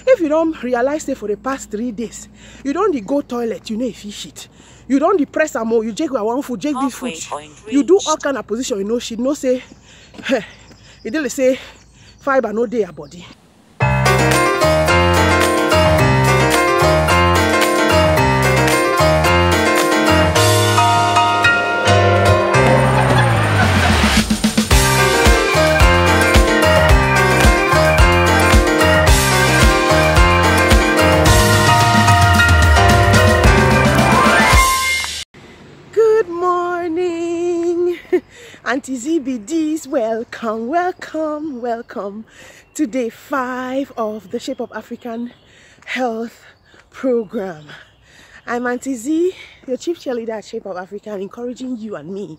If you don't realize it for the past 3 days, you don't go toilet, you know if you shit. You don't press a more, you take one food, take this food. You do all kind of position, you know, she no say, it didn't say fiber no day your body. Auntie ZBDs, welcome, welcome, welcome to day 5 of the Shape of African Health Program. I'm Auntie Z, your chief cheerleader at Shape of Africa, encouraging you and me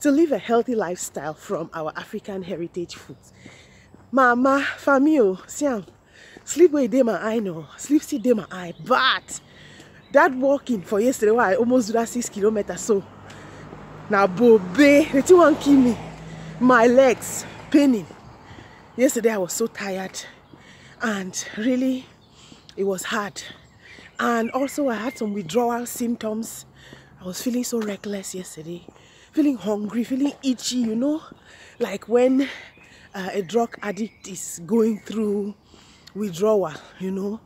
to live a healthy lifestyle from our African heritage foods. Mama, famio, Siam, sleep where day my eye no, sleep see day my eye, but that walking for yesterday, I almost do that 6 kilometers so. Now, Bobe, the thing won't kill me. My legs paining. Yesterday I was so tired, and really, it was hard. And also, I had some withdrawal symptoms. I was feeling so reckless yesterday, feeling hungry, feeling itchy. You know, like when a drug addict is going through withdrawal. You know,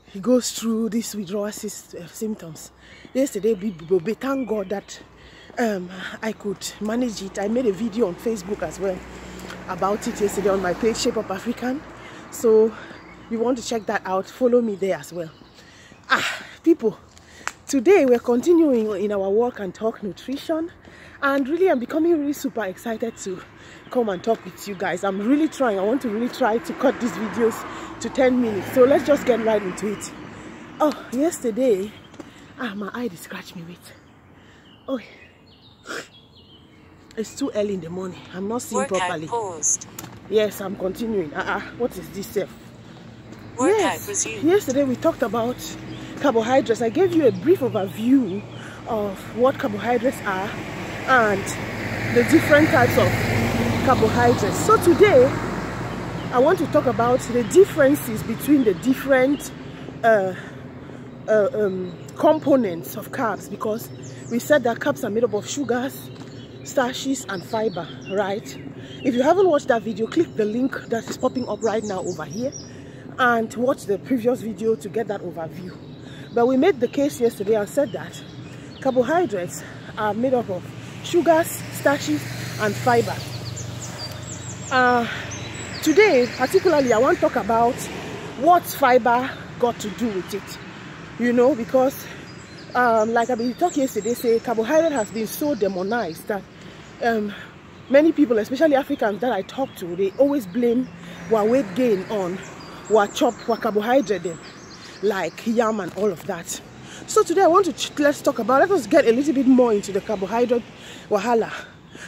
he goes through these withdrawal symptoms. Yesterday, Bobe, thank God that. I could manage it. I made a video on Facebook as well about it yesterday on my page Shape of African, so you want to check that out, follow me there as well. People, today we're continuing in our walk and talk nutrition, and really I'm becoming really super excited to come and talk with you guys. I'm really trying. I want to really try to cut these videos to 10 minutes, so let's just get right into it. Yesterday my eye did scratch me with it's too early in the morning. I'm not seeing properly. Paused. Yes, I'm continuing. What is this self? Yes. Resumed. Yesterday we talked about carbohydrates. I gave you a brief overview of what carbohydrates are and the different types of carbohydrates. So today I want to talk about the differences between the different components of carbs, because we said that carbs are made up of sugars, starches and fiber, right? If you haven't watched that video, click the link that is popping up right now over here and watch the previous video to get that overview. But we made the case yesterday and said that carbohydrates are made up of sugars, starches and fiber. Today particularly I want to talk about what fiber got to do with it, you know, because like I've been talking yesterday, say carbohydrate has been so demonized that many people, especially Africans that I talk to, they always blame our weight gain on our carbohydrate them, like yam and all of that. So today I want to let us get a little bit more into the carbohydrate wahala,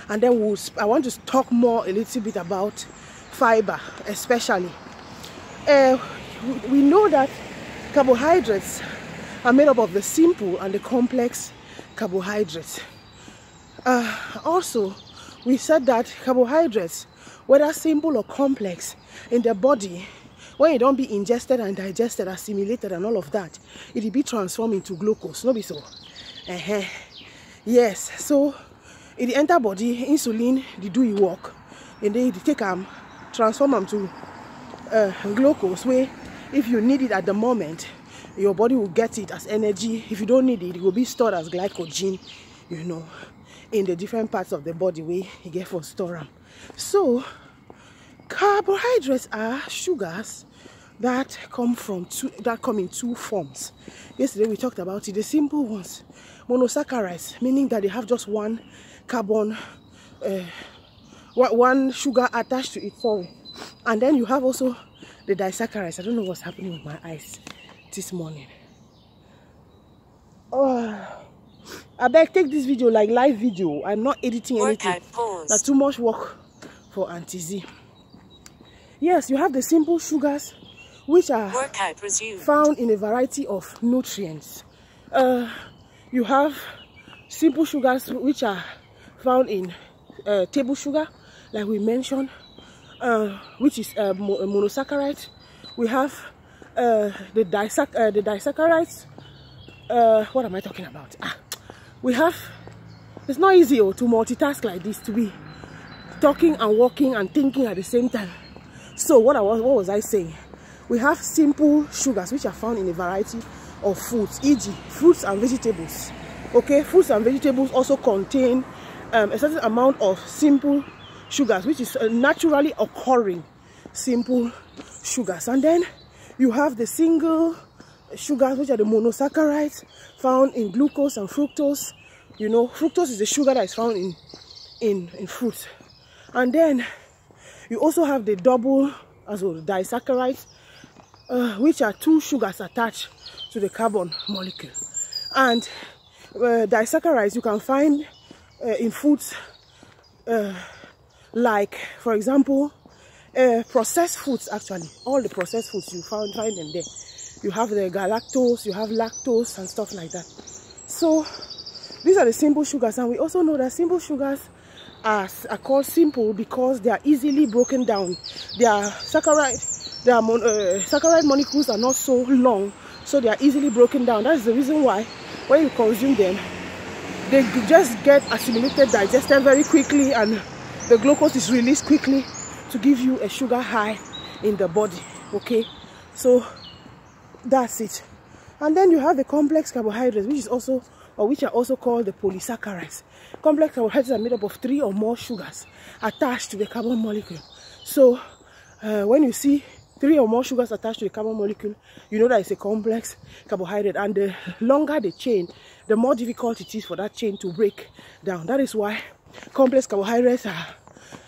and then I want to talk more a little bit about fiber, especially. We know that carbohydrates are made up of the simple and the complex carbohydrates. Also, we said that carbohydrates, whether simple or complex, in the body, when it don't be ingested and digested, assimilated and all of that, it will be transformed into glucose. No be so? Yes. So in the enter body, insulin, they do it work, and they take transform them to glucose, where if you need it at the moment, your body will get it as energy. If you don't need it, it will be stored as glycogen, you know, in the different parts of the body where you get for store them. So carbohydrates are sugars that come in two forms. Yesterday we talked about it. The simple ones, monosaccharides, meaning that they have just one carbon, one sugar attached to it. Sorry. And then you have also the disaccharides. I don't know what's happening with my eyes this morning. I beg, take this video like live video. I'm not editing anything. That's too much work for Auntie Z. Yes, you have the simple sugars, which are found in a variety of nutrients. You have simple sugars which are found in table sugar, like we mentioned, which is a monosaccharide. We have the disaccharides. What am I talking about? We have, it's not easy to multitask like this, to be talking and walking and thinking at the same time. So what was I saying? We have simple sugars which are found in a variety of foods, e.g. fruits and vegetables. Okay, fruits and vegetables also contain a certain amount of simple sugars, which is naturally occurring simple sugars. And then you have the single sugars, which are the monosaccharides found in glucose and fructose. You know, fructose is the sugar that is found in fruits. And then you also have the double, as well, disaccharides, which are two sugars attached to the carbon molecule. And disaccharides you can find in foods like, for example, processed foods. Actually, all the processed foods you find them there. You have the galactose, you have lactose and stuff like that. So these are the simple sugars, and we also know that simple sugars are called simple because they are easily broken down. Their saccharide molecules are not so long, so they are easily broken down. That is the reason why when you consume them, they just get assimilated, digested very quickly, and the glucose is released quickly to give you a sugar high in the body. Okay, so that's it. And then you have the complex carbohydrates, which are also called the polysaccharides. Complex carbohydrates are made up of 3 or more sugars attached to the carbon molecule. So when you see 3 or more sugars attached to the carbon molecule, you know that it's a complex carbohydrate. And the longer the chain, the more difficult it is for that chain to break down. That is why complex carbohydrates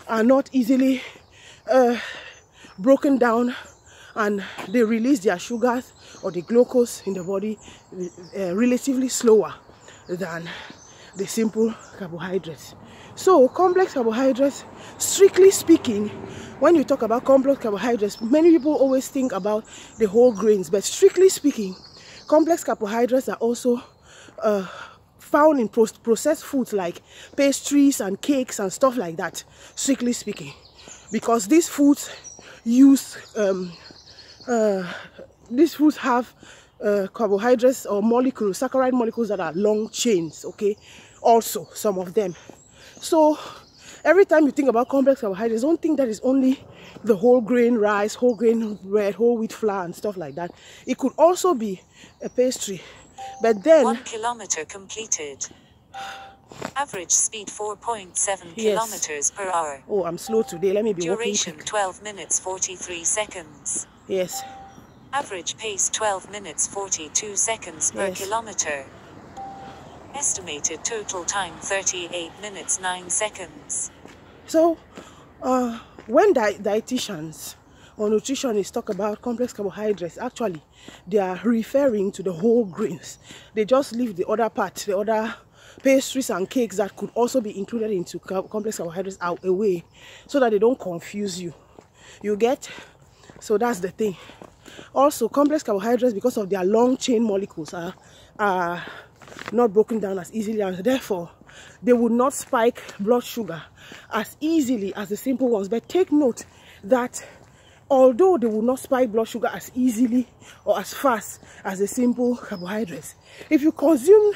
are not easily broken down, and they release their sugars or the glucose in the body relatively slower than the simple carbohydrates. So complex carbohydrates, strictly speaking, when you talk about complex carbohydrates, many people always think about the whole grains, but strictly speaking, complex carbohydrates are also found in processed foods like pastries and cakes and stuff like that, strictly speaking, because these foods have carbohydrates or molecules, saccharide molecules that are long chains. Okay, also some of them. So every time you think about complex carbohydrates, don't think that it's only the whole grain rice, whole grain bread, whole wheat flour and stuff like that. It could also be a pastry. But then 1 kilometer completed. Average speed 4.7 kilometers per hour. Oh, I'm slow today. Let me be Duration walking. 12 minutes 43 seconds. Yes. Average pace 12 minutes 42 seconds per kilometer. Estimated total time 38 minutes 9 seconds. So when dietitians or nutritionists talk about complex carbohydrates, actually they are referring to the whole grains. They just leave the other part, the other pastries and cakes that could also be included into complex carbohydrates out away, so that they don't confuse you. You get? So that's the thing. Also, complex carbohydrates, because of their long chain molecules, are not broken down as easily, and therefore they would not spike blood sugar as easily as the simple ones. But take note that although they will not spike blood sugar as easily or as fast as the simple carbohydrates, if you consume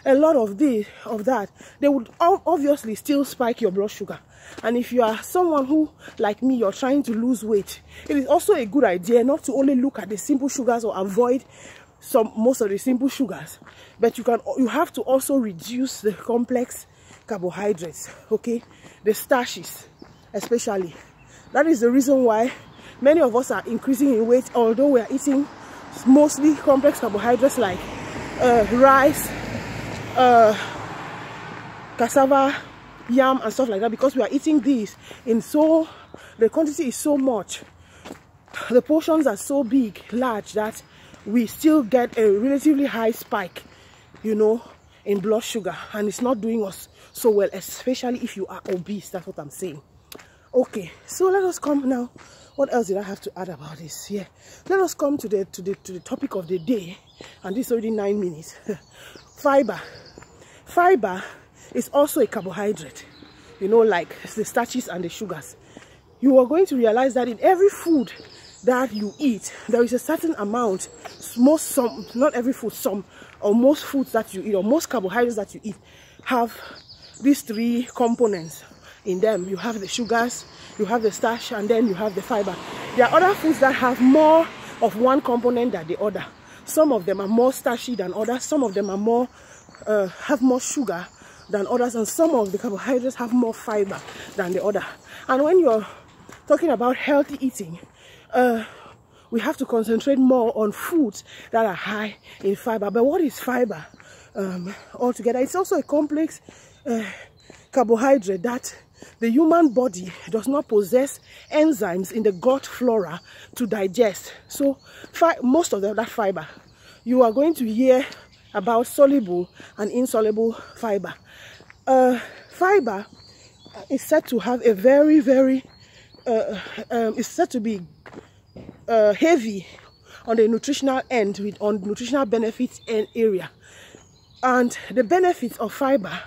a lot of that, they would obviously still spike your blood sugar. And if you are someone who, like me, you're trying to lose weight, it is also a good idea not to only look at the simple sugars or avoid most of the simple sugars, but you have to also reduce the complex carbohydrates, okay, the starches especially. That is the reason why many of us are increasing in weight, although we are eating mostly complex carbohydrates like rice, cassava, yam and stuff like that, because we are eating these in the quantity is so much, the portions are so big, large, that we still get a relatively high spike, you know, in blood sugar, and it's not doing us so well, especially if you are obese. That's what I'm saying. Okay, so let us come now. What else did I have to add about this? Yeah, let us come to the topic of the day, and this is already 9 minutes. Fiber. Fiber is also a carbohydrate, you know, like the starches and the sugars. You are going to realize that in every food that you eat, there is a certain amount, not every food, some or most foods that you eat, or most carbohydrates that you eat have these three components in them. You have the sugars, you have the starch, and then you have the fiber. There are other foods that have more of one component than the other. Some of them are more starchy than others, some of them are more have more sugar than others, and some of the carbohydrates have more fiber than the other. And when you're talking about healthy eating, we have to concentrate more on foods that are high in fiber. But what is fiber altogether? It's also a complex carbohydrate that the human body does not possess enzymes in the gut flora to digest. So most of that fiber, you are going to hear about soluble and insoluble fiber. Fiber is said to have a very, very is said to be heavy on the nutritional end, on nutritional benefits and area. And the benefits of fiber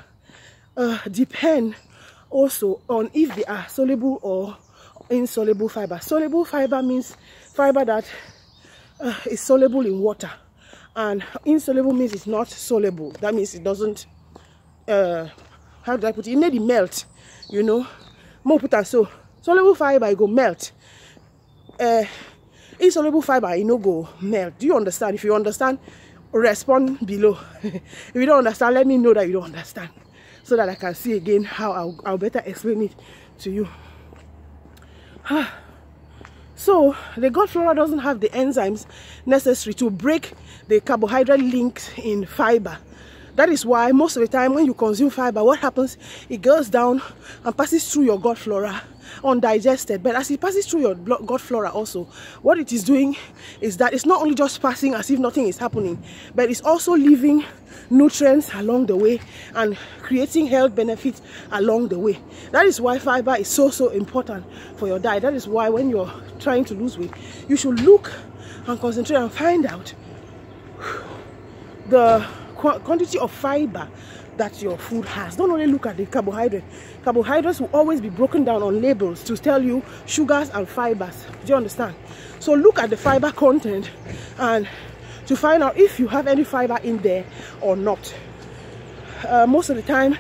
depend also on if they are soluble or insoluble fiber. Soluble fiber means fiber that is soluble in water, and insoluble means it's not soluble. That means it doesn't how do I put it? It need to melt, you know. More put and so soluble fiber it go melt. Insoluble fiber it no go melt. Do you understand? If you understand, respond below. If you don't understand, let me know that you don't understand, so that I can see again how I'll better explain it to you. So the gut flora doesn't have the enzymes necessary to break the carbohydrate links in fiber. That is why most of the time when you consume fiber, what happens? It goes down and passes through your gut flora undigested. But as it passes through your gut flora also, what it is doing is that it's not only just passing as if nothing is happening, but it's also leaving nutrients along the way and creating health benefits along the way. That is why fiber is so important for your diet. That is why when you're trying to lose weight, you should look and concentrate and find out the quantity of fiber that your food has. Don't only look at the carbohydrate. Carbohydrates will always be broken down on labels to tell you sugars and fibers. Do you understand? So look at the fiber content and to find out if you have any fiber in there or not. Most of the time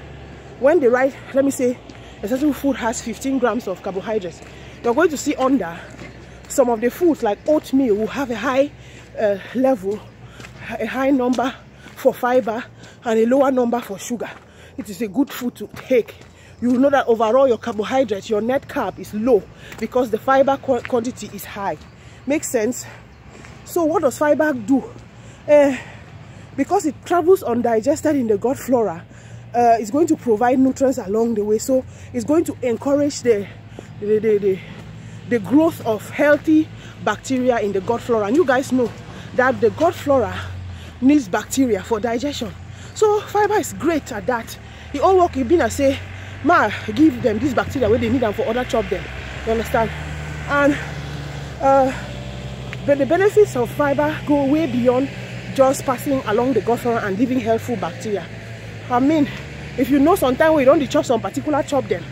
when they write, let me say a certain food has 15 grams of carbohydrates, you're going to see under some of the foods like oatmeal will have a high level, a high number for fiber and a lower number for sugar. It is a good food to take. You will know that overall your carbohydrates, your net carb is low because the fiber quantity is high. Makes sense? So what does fiber do? Because it travels undigested in the gut flora, it's going to provide nutrients along the way. So it's going to encourage the growth of healthy bacteria in the gut flora. And you guys know that the gut flora needs bacteria for digestion. So fiber is great at that. It all work in being and say, ma, give them this bacteria where they need them for other chop them. You understand? And but the benefits of fiber go way beyond just passing along the gut flora and leaving helpful bacteria. I mean, if you know sometime when you don't chop some particular chop them,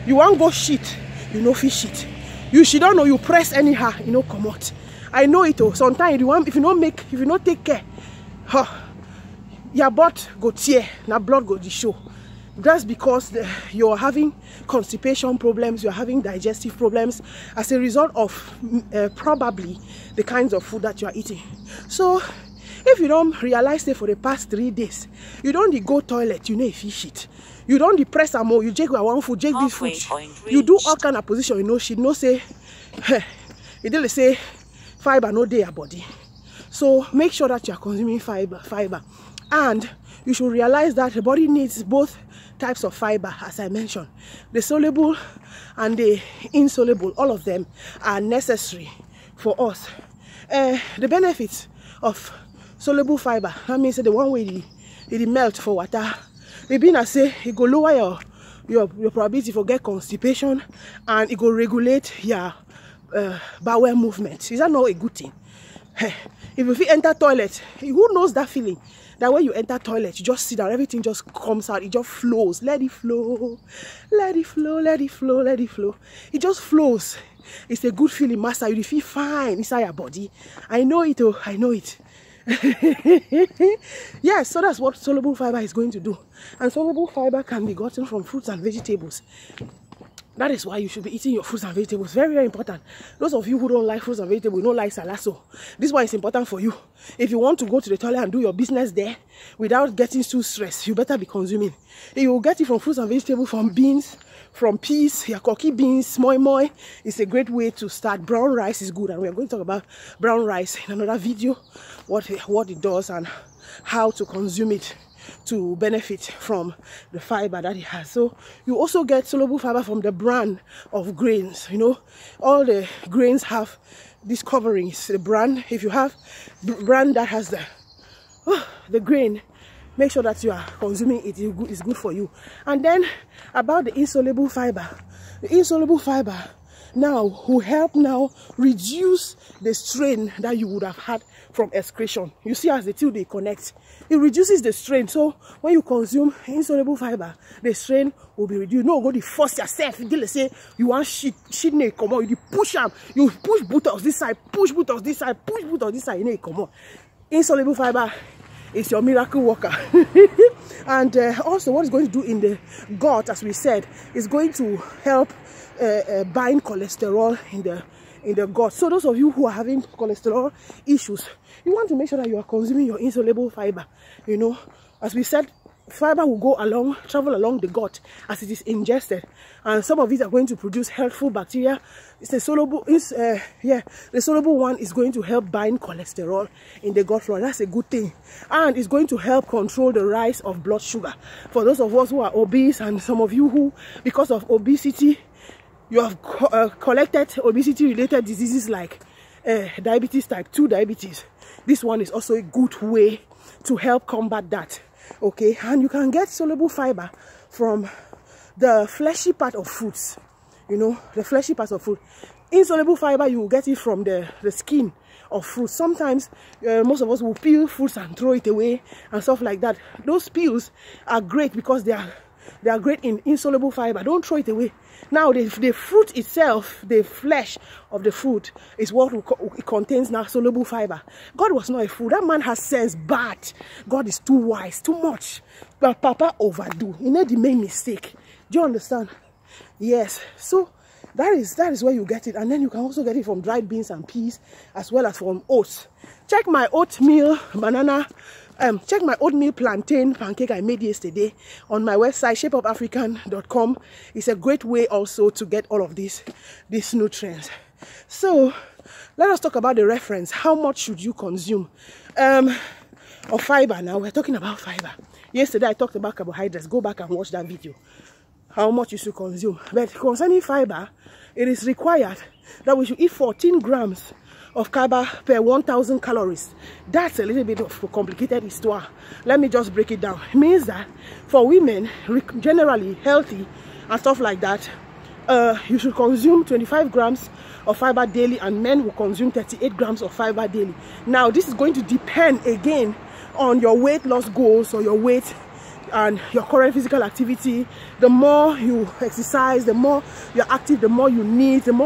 you won't go shit, you know fish shit. You should don't know you press anyhow, you know come out. I know it. Sometimes if you don't take care, your butt go tear, now blood go to show. That's because you're having constipation problems, you're having digestive problems as a result of probably the kinds of food that you are eating. So if you don't realize that for the past 3 days, you don't go toilet, you know if you shit. You don't depress am you take one food, take this food. You do all kind of position, you know, she no say, it didn't say fiber no day your body. So make sure that you are consuming fiber. And you should realize that the body needs both types of fiber, as I mentioned. The soluble and the insoluble, all of them are necessary for us. The benefits of soluble fiber, that means the one way it melt for water. It being I say it go lower your probability for get constipation, and it go regulate your bowel movement. Is that not a good thing? If you enter toilet, who knows that feeling? That when you enter toilet, you just sit down, everything just comes out, it just flows. Let it flow, let it flow, let it flow, let it flow. It just flows. It's a good feeling, master. You feel fine inside your body. I know it, oh, I know it. Yes, so that's what soluble fiber is going to do. And soluble fiber can be gotten from fruits and vegetables. That is why you should be eating your fruits and vegetables. Very, very important. Those of you who don't like fruits and vegetables, don't like salad, so this one is important for you. If you want to go to the toilet and do your business there without getting too stressed, you better be consuming. You will get it from fruits and vegetables, from beans, from peas, your cocky beans, moi moi. It's a great way to start. Brown rice is good, and we are going to talk about brown rice in another video, what it does and how to consume it to benefit from the fiber that it has. So you also get soluble fiber from the bran of grains. You know, all the grains have these coverings. The bran, if you have bran that has the grain, make sure that you are consuming it. It's good for you. And then about the insoluble fiber, the insoluble fiber now will help now reduce the strain that you would have had from excretion. You see, as the two they connect, it reduces the strain. So when you consume insoluble fiber, the strain will be reduced. No, go to force yourself. You say you want shit come on. You push them. You push buttocks this side, push buttocks this side, push buttocks this side. You come on. Insoluble fiber is your miracle worker. And also, what it's going to do in the gut, as we said, is going to help bind cholesterol in the gut. So those of you who are having cholesterol issues, you want to make sure that you are consuming your insoluble fiber. You know, as we said, fiber will travel along the gut as it is ingested, and some of it are going to produce helpful bacteria. It's the soluble, the soluble one is going to help bind cholesterol in the gut flora. That's a good thing, and it's going to help control the rise of blood sugar. For those of us who are obese, and some of you who, because of obesity, you have collected obesity-related diseases like diabetes, type 2 diabetes. This one is also a good way to help combat that. Okay, and you can get soluble fiber from the fleshy part of fruits. You know, the fleshy part of fruit. Insoluble fiber, you will get it from the skin of fruits. Sometimes most of us will peel fruits and throw it away and stuff like that. Those peels are great because they are great in insoluble fiber. Don't throw it away. Now the fruit itself, the flesh of the fruit, is what it contains now soluble fiber. God was not a fool. That man has sense, but God is too wise, too much. But Papa overdo. He made the main mistake. Do you understand? Yes. So that is where you get it. And then you can also get it from dried beans and peas, as well as from oats. Check my oatmeal banana. Check my oatmeal plantain pancake I made yesterday on my website, shapeupafrican.com. It's a great way also to get all of these nutrients. So let us talk about the reference. How much should you consume of fiber? Now we're talking about fiber. Yesterday I talked about carbohydrates. Go back and watch that video. How much you should consume. But concerning fiber, it is required that we should eat 14 grams of fiber per 1,000 calories. That's a little bit of a complicated histoire. Let me just break it down. It means that for women, generally healthy and stuff like that, you should consume 25 grams of fiber daily, and men will consume 38 grams of fiber daily. Now, this is going to depend again on your weight loss goals or your weight and your current physical activity. The more you exercise, the more you're active, the more you need, the more